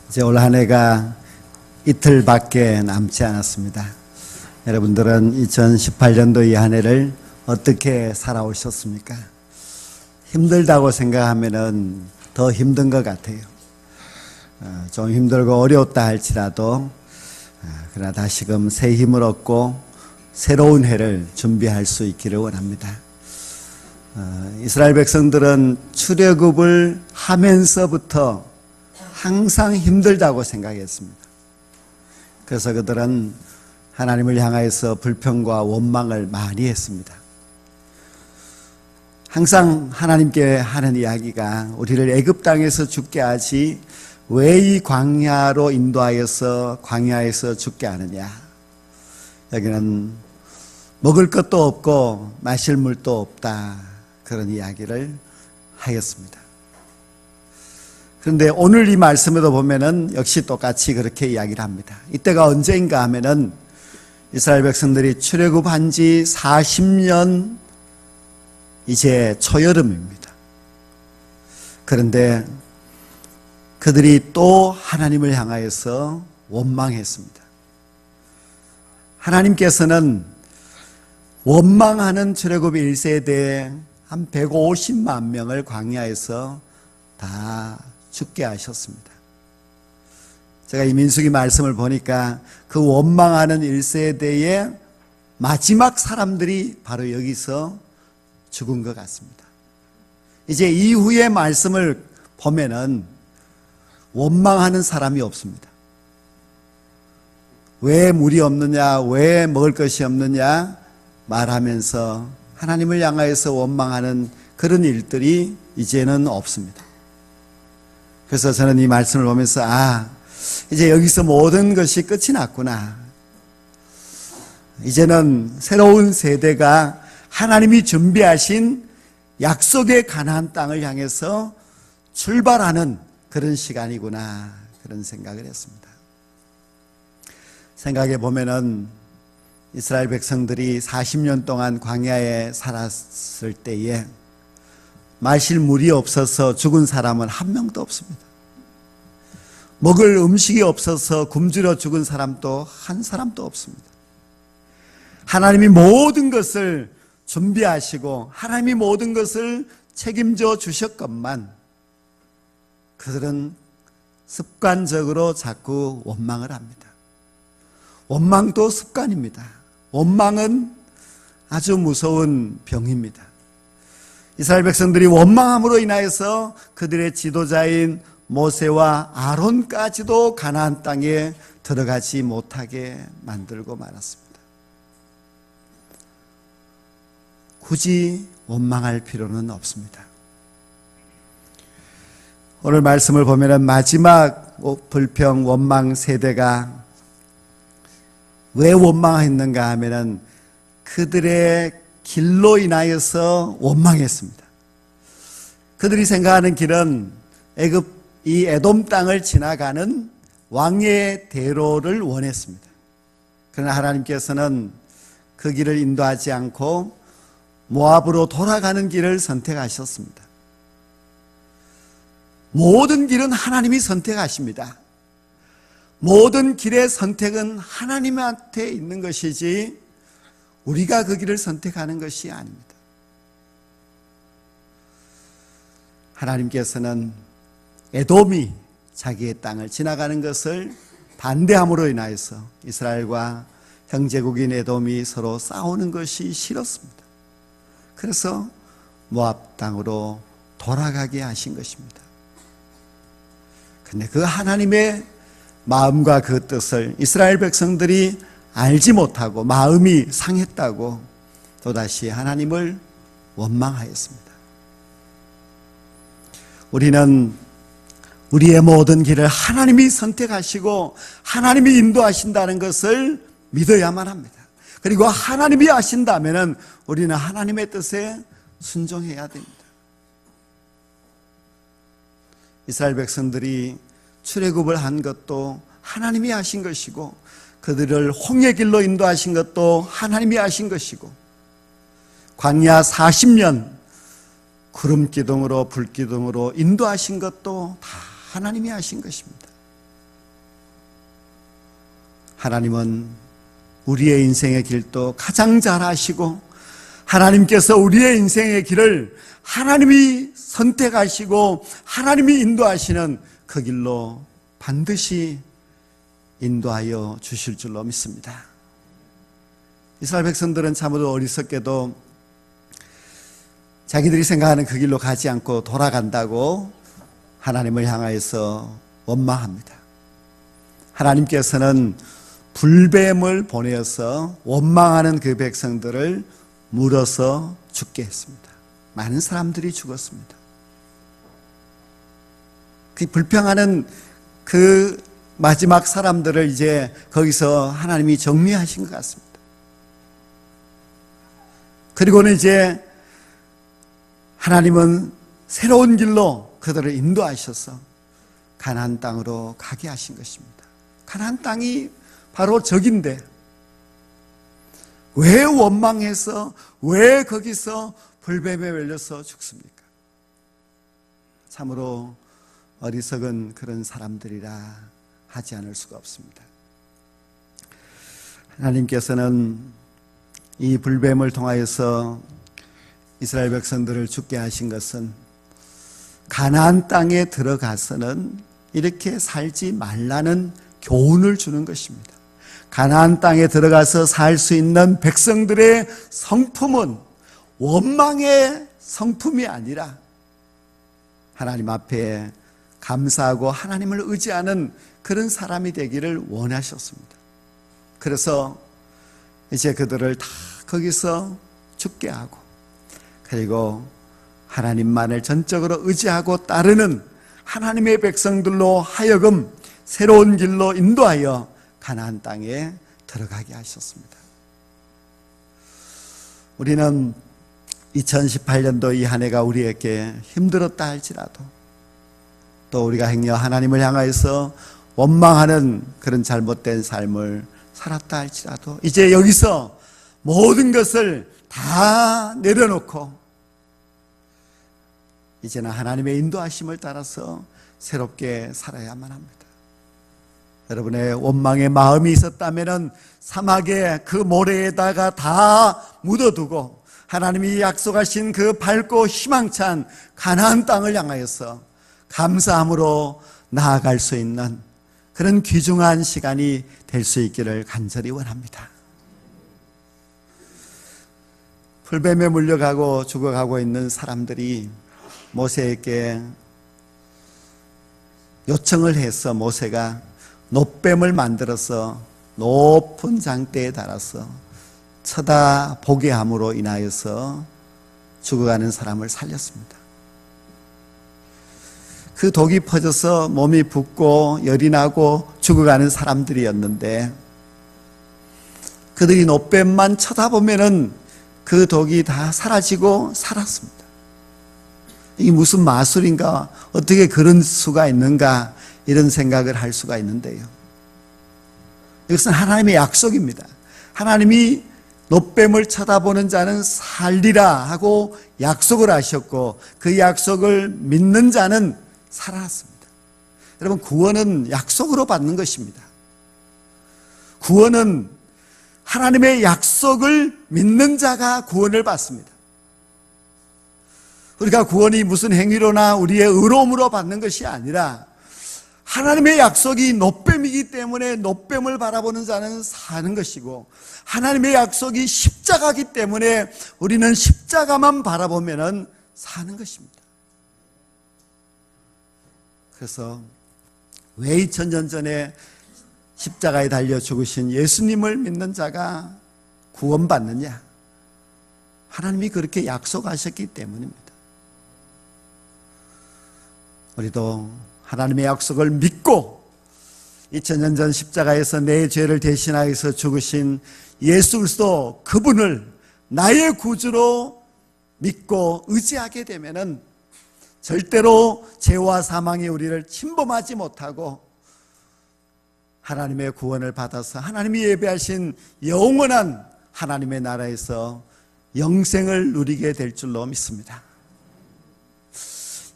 이제 올 한 해가 이틀밖에 남지 않았습니다. 여러분들은 2018년도 이 한 해를 어떻게 살아오셨습니까? 힘들다고 생각하면은 더 힘든 것 같아요. 좀 힘들고 어려웠다 할지라도 그러나 다시금 새 힘을 얻고 새로운 해를 준비할 수 있기를 원합니다. 이스라엘 백성들은 출애굽을 하면서부터 항상 힘들다고 생각했습니다. 그래서 그들은 하나님을 향하여서 불평과 원망을 많이 했습니다. 항상 하나님께 하는 이야기가 우리를 애굽 땅에서 죽게 하지 왜 이 광야로 인도하여서 광야에서 죽게 하느냐. 여기는 먹을 것도 없고 마실 물도 없다. 그런 이야기를 하였습니다. 그런데 오늘 이 말씀에도 보면은 역시 똑같이 그렇게 이야기를 합니다. 이때가 언제인가 하면은 이스라엘 백성들이 출애굽한 지 40년 이제 초여름입니다. 그런데 그들이 또 하나님을 향하여서 원망했습니다. 하나님께서는 원망하는 출애굽 1세대에 한 150만 명을 광야에서 다 죽게 하셨습니다. 제가 이 민수기 말씀을 보니까 그 원망하는 1세대의 마지막 사람들이 바로 여기서 죽은 것 같습니다. 이제 이후의 말씀을 보면은 원망하는 사람이 없습니다. 왜 물이 없느냐, 왜 먹을 것이 없느냐 말하면서 하나님을 향하여서 원망하는 그런 일들이 이제는 없습니다. 그래서 저는 이 말씀을 보면서 이제 여기서 모든 것이 끝이 났구나. 이제는 새로운 세대가 하나님이 준비하신 약속의 가나안 땅을 향해서 출발하는 그런 시간이구나. 그런 생각을 했습니다. 생각해 보면은 이스라엘 백성들이 40년 동안 광야에 살았을 때에 마실 물이 없어서 죽은 사람은 한 명도 없습니다. 먹을 음식이 없어서 굶주려 죽은 사람도 한 사람도 없습니다. 하나님이 모든 것을 준비하시고 하나님이 모든 것을 책임져 주셨건만 그들은 습관적으로 자꾸 원망을 합니다. 원망도 습관입니다. 원망은 아주 무서운 병입니다. 이스라엘 백성들이 원망함으로 인하여서 그들의 지도자인 모세와 아론까지도 가나안 땅에 들어가지 못하게 만들고 말았습니다. 굳이 원망할 필요는 없습니다. 오늘 말씀을 보면 마지막 불평 원망 세대가 왜 원망했는가 하면은 그들의 길로 인하여서 원망했습니다. 그들이 생각하는 길은 애굽 이 에돔 땅을 지나가는 왕의 대로를 원했습니다. 그러나 하나님께서는 그 길을 인도하지 않고 모압으로 돌아가는 길을 선택하셨습니다. 모든 길은 하나님이 선택하십니다. 모든 길의 선택은 하나님한테 있는 것이지 우리가 그 길을 선택하는 것이 아닙니다. 하나님께서는 에돔이 자기의 땅을 지나가는 것을 반대함으로 인하여서 이스라엘과 형제국인 에돔이 서로 싸우는 것이 싫었습니다. 그래서 모압 땅으로 돌아가게 하신 것입니다. 그런데 그 하나님의 마음과 그 뜻을 이스라엘 백성들이 알지 못하고 마음이 상했다고 또다시 하나님을 원망하였습니다. 우리는 우리의 모든 길을 하나님이 선택하시고 하나님이 인도하신다는 것을 믿어야만 합니다. 그리고 하나님이 하신다면 우리는 하나님의 뜻에 순종해야 됩니다. 이스라엘 백성들이 출애굽을 한 것도 하나님이 하신 것이고 그들을 홍해 길로 인도하신 것도 하나님이 하신 것이고 광야 40년 구름 기둥으로 불 기둥으로 인도하신 것도 다 하나님이 하신 것입니다. 하나님은 우리의 인생의 길도 가장 잘 아시고, 하나님께서 우리의 인생의 길을 하나님이 선택하시고 하나님이 인도하시는 그 길로 반드시 인도하여 주실 줄로 믿습니다. 이스라엘 백성들은 참으로 어리석게도 자기들이 생각하는 그 길로 가지 않고 돌아간다고 하나님을 향하여서 원망합니다. 하나님께서는 불뱀을 보내어서 원망하는 그 백성들을 물어서 죽게 했습니다. 많은 사람들이 죽었습니다. 그 불평하는 그 마지막 사람들을 이제 거기서 하나님이 정리하신 것 같습니다. 그리고는 이제 하나님은 새로운 길로 그들을 인도하셔서 가나안 땅으로 가게 하신 것입니다. 가나안 땅이 바로 적인데 왜 원망해서 왜 거기서 불뱀에 걸려서 죽습니까? 참으로 어리석은 그런 사람들이라 하지 않을 수가 없습니다. 하나님께서는 이 불뱀을 통하여서 이스라엘 백성들을 죽게 하신 것은 가나안 땅에 들어가서는 이렇게 살지 말라는 교훈을 주는 것입니다. 가나안 땅에 들어가서 살 수 있는 백성들의 성품은 원망의 성품이 아니라 하나님 앞에 감사하고 하나님을 의지하는 그런 사람이 되기를 원하셨습니다. 그래서 이제 그들을 다 거기서 죽게 하고, 그리고 하나님만을 전적으로 의지하고 따르는 하나님의 백성들로 하여금 새로운 길로 인도하여 가나안 땅에 들어가게 하셨습니다. 우리는 2018년도 이 한 해가 우리에게 힘들었다 할지라도, 또 우리가 행여 하나님을 향하여서 원망하는 그런 잘못된 삶을 살았다 할지라도 이제 여기서 모든 것을 다 내려놓고 이제는 하나님의 인도하심을 따라서 새롭게 살아야만 합니다. 여러분의 원망의 마음이 있었다면 사막의 그 모래에다가 다 묻어두고 하나님이 약속하신 그 밝고 희망찬 가나안 땅을 향하여서 감사함으로 나아갈 수 있는 그런 귀중한 시간이 될 수 있기를 간절히 원합니다. 불뱀에 물려가고 죽어가고 있는 사람들이 모세에게 요청을 해서 모세가 놋뱀을 만들어서 높은 장대에 달아서 쳐다보게 함으로 인하여서 죽어가는 사람을 살렸습니다. 그 독이 퍼져서 몸이 붓고 열이 나고 죽어가는 사람들이었는데 그들이 놋뱀만 쳐다보면은 그 독이 다 사라지고 살았습니다. 이게 무슨 마술인가? 어떻게 그런 수가 있는가? 이런 생각을 할 수가 있는데요. 이것은 하나님의 약속입니다. 하나님이 놋뱀을 쳐다보는 자는 살리라 하고 약속을 하셨고 그 약속을 믿는 자는 살아났습니다. 여러분, 구원은 약속으로 받는 것입니다. 구원은 하나님의 약속을 믿는 자가 구원을 받습니다. 우리가 구원이 무슨 행위로나 우리의 의로움으로 받는 것이 아니라 하나님의 약속이 놋뱀이기 때문에 놋뱀을 바라보는 자는 사는 것이고, 하나님의 약속이 십자가이기 때문에 우리는 십자가만 바라보면 사는 것입니다. 그래서 왜 2000년 전에 십자가에 달려 죽으신 예수님을 믿는 자가 구원받느냐? 하나님이 그렇게 약속하셨기 때문입니다. 우리도 하나님의 약속을 믿고 2000년 전 십자가에서 내 죄를 대신하여서 죽으신 예수 그리스도 그분을 나의 구주로 믿고 의지하게 되면은 절대로 죄와 사망이 우리를 침범하지 못하고 하나님의 구원을 받아서 하나님이 예배하신 영원한 하나님의 나라에서 영생을 누리게 될 줄로 믿습니다.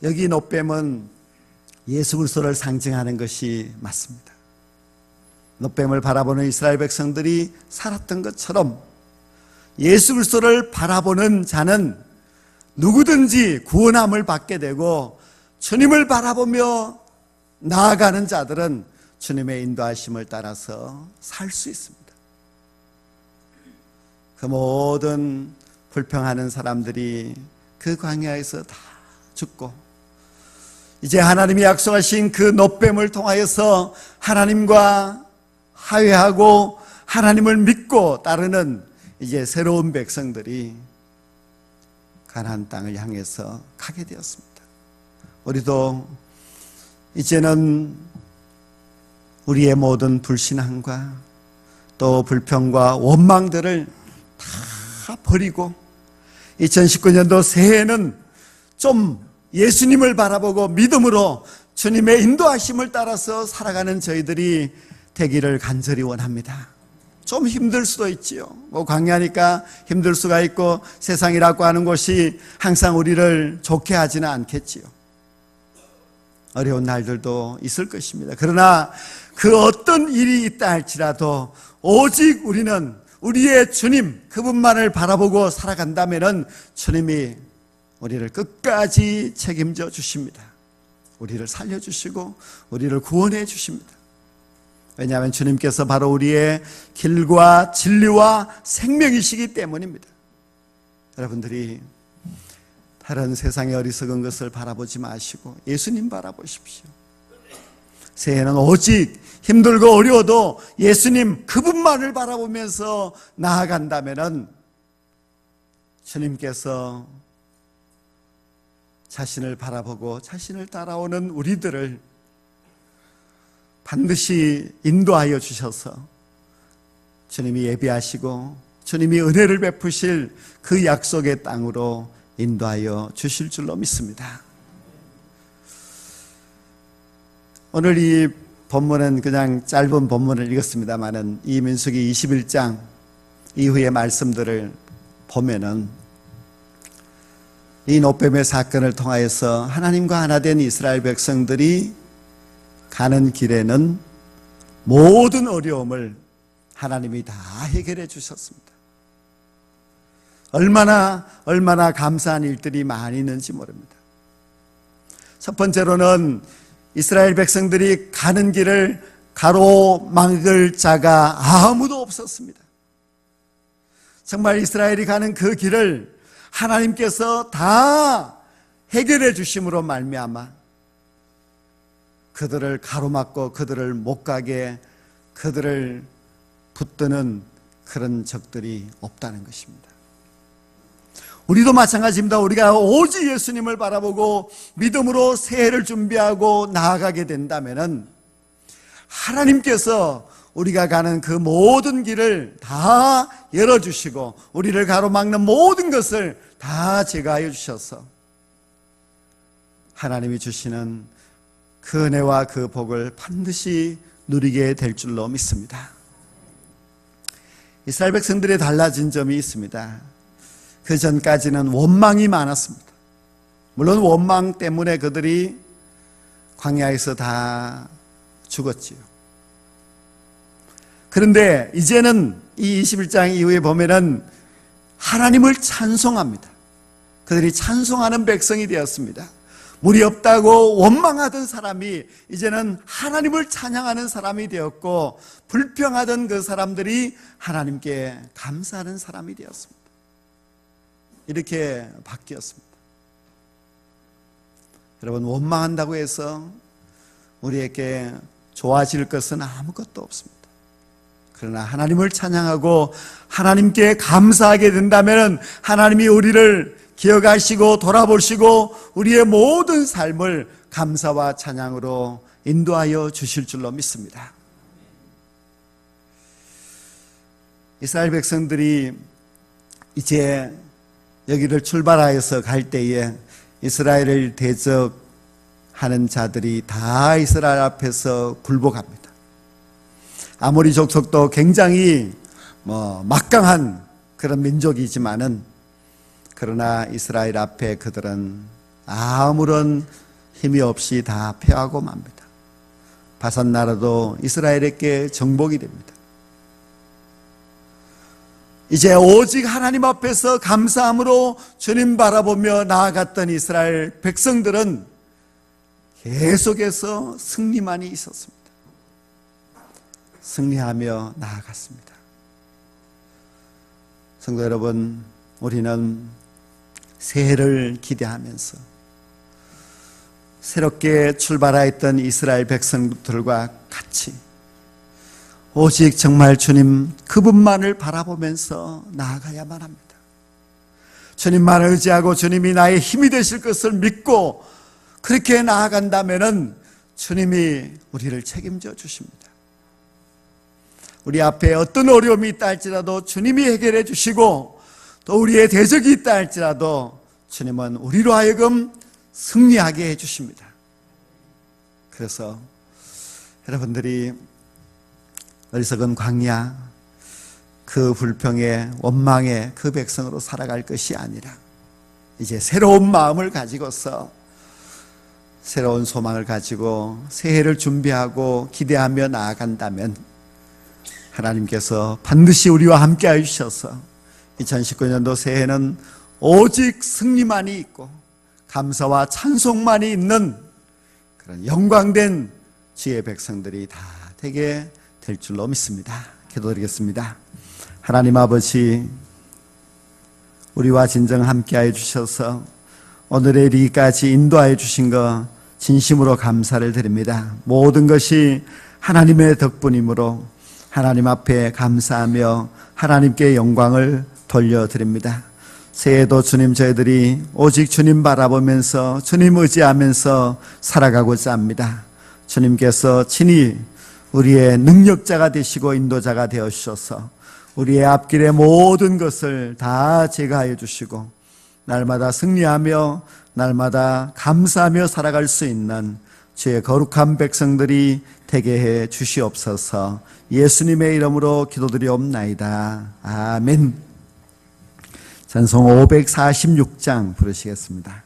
여기 놋뱀은 예수 그리스도를 상징하는 것이 맞습니다. 놋뱀을 바라보는 이스라엘 백성들이 살았던 것처럼 예수 그리스도를 바라보는 자는 누구든지 구원함을 받게 되고, 주님을 바라보며 나아가는 자들은 주님의 인도하심을 따라서 살 수 있습니다. 그 모든 불평하는 사람들이 그 광야에서 다 죽고, 이제 하나님이 약속하신 그 놋뱀을 통하여서 하나님과 화해하고 하나님을 믿고 따르는 이제 새로운 백성들이 가나안 땅을 향해서 가게 되었습니다. 우리도 이제는 우리의 모든 불신앙과 또 불평과 원망들을 다 버리고 2019년도 새해에는 좀 예수님을 바라보고 믿음으로 주님의 인도하심을 따라서 살아가는 저희들이 되기를 간절히 원합니다. 좀 힘들 수도 있지요. 광야니까 힘들 수가 있고 세상이라고 하는 것이 항상 우리를 좋게 하지는 않겠지요. 어려운 날들도 있을 것입니다. 그러나 그 어떤 일이 있다 할지라도 오직 우리는 우리의 주님 그분만을 바라보고 살아간다면 주님이 우리를 끝까지 책임져 주십니다. 우리를 살려주시고 우리를 구원해 주십니다. 왜냐하면 주님께서 바로 우리의 길과 진리와 생명이시기 때문입니다. 여러분들이 다른 세상의 어리석은 것을 바라보지 마시고 예수님 바라보십시오. 새해는 오직 힘들고 어려워도 예수님 그분만을 바라보면서 나아간다면 주님께서 자신을 바라보고 자신을 따라오는 우리들을 반드시 인도하여 주셔서 주님이 예비하시고 주님이 은혜를 베푸실 그 약속의 땅으로 인도하여 주실 줄로 믿습니다. 오늘 이 본문은 그냥 짧은 본문을 읽었습니다만은 이 민수기 21장 이후의 말씀들을 보면은 이 놋뱀의 사건을 통하여서 하나님과 하나 된 이스라엘 백성들이 가는 길에는 모든 어려움을 하나님이 다 해결해 주셨습니다. 얼마나 감사한 일들이 많이 있는지 모릅니다. 첫 번째로는 이스라엘 백성들이 가는 길을 가로막을 자가 아무도 없었습니다. 정말 이스라엘이 가는 그 길을 하나님께서 다 해결해 주심으로 말미암아 그들을 가로막고 그들을 못 가게 그들을 붙드는 그런 적들이 없다는 것입니다. 우리도 마찬가지입니다. 우리가 오직 예수님을 바라보고 믿음으로 새해를 준비하고 나아가게 된다면 하나님께서 우리가 가는 그 모든 길을 다 열어주시고 우리를 가로막는 모든 것을 다 제거하여 주셔서 하나님이 주시는 그 은혜와 그 복을 반드시 누리게 될 줄로 믿습니다. 이스라엘 백성들이 달라진 점이 있습니다. 그 전까지는 원망이 많았습니다. 물론 원망 때문에 그들이 광야에서 다 죽었지요. 그런데 이제는 이 21장 이후에 보면은 하나님을 찬송합니다. 그들이 찬송하는 백성이 되었습니다. 물이 없다고 원망하던 사람이 이제는 하나님을 찬양하는 사람이 되었고 불평하던 그 사람들이 하나님께 감사하는 사람이 되었습니다. 이렇게 바뀌었습니다. 여러분, 원망한다고 해서 우리에게 좋아질 것은 아무것도 없습니다. 그러나 하나님을 찬양하고 하나님께 감사하게 된다면 하나님이 우리를 기억하시고 돌아보시고 우리의 모든 삶을 감사와 찬양으로 인도하여 주실 줄로 믿습니다. 이스라엘 백성들이 이제 여기를 출발하여서 갈 때에 이스라엘을 대적하는 자들이 다 이스라엘 앞에서 굴복합니다. 아모리 족속도 굉장히 막강한 그런 민족이지만은 그러나 이스라엘 앞에 그들은 아무런 힘이 없이 다 패하고 맙니다. 바산 나라도 이스라엘에게 정복이 됩니다. 이제 오직 하나님 앞에서 감사함으로 주님 바라보며 나아갔던 이스라엘 백성들은 계속해서 승리만이 있었습니다. 승리하며 나아갔습니다. 성도 여러분, 우리는 새해를 기대하면서 새롭게 출발하였던 이스라엘 백성들과 같이 오직 정말 주님 그분만을 바라보면서 나아가야만 합니다. 주님만을 의지하고 주님이 나의 힘이 되실 것을 믿고 그렇게 나아간다면 주님이 우리를 책임져 주십니다. 우리 앞에 어떤 어려움이 있다 할지라도 주님이 해결해 주시고 또 우리의 대적이 있다 할지라도 주님은 우리로 하여금 승리하게 해 주십니다. 그래서 여러분들이 어리석은 광야, 그 불평의 원망의 그 백성으로 살아갈 것이 아니라 이제 새로운 마음을 가지고서 새로운 소망을 가지고 새해를 준비하고 기대하며 나아간다면 하나님께서 반드시 우리와 함께 해주셔서 2019년도 새해는 오직 승리만이 있고 감사와 찬송만이 있는 그런 영광된 주의 백성들이 다 되게 될 줄로 믿습니다. 기도드리겠습니다. 하나님 아버지, 우리와 진정 함께하여 주셔서 오늘의 이리까지 인도하여 주신 것 진심으로 감사를 드립니다. 모든 것이 하나님의 덕분이므로 하나님 앞에 감사하며 하나님께 영광을 돌려드립니다. 새해도 주님, 저희들이 오직 주님 바라보면서 주님 의지하면서 살아가고자 합니다. 주님께서 친히 우리의 능력자가 되시고 인도자가 되어주셔서 우리의 앞길의 모든 것을 다 제거하여 주시고 날마다 승리하며 날마다 감사하며 살아갈 수 있는 주의 거룩한 백성들이 되게 해 주시옵소서. 예수님의 이름으로 기도드리옵나이다. 아멘. 찬송 546장 부르시겠습니다.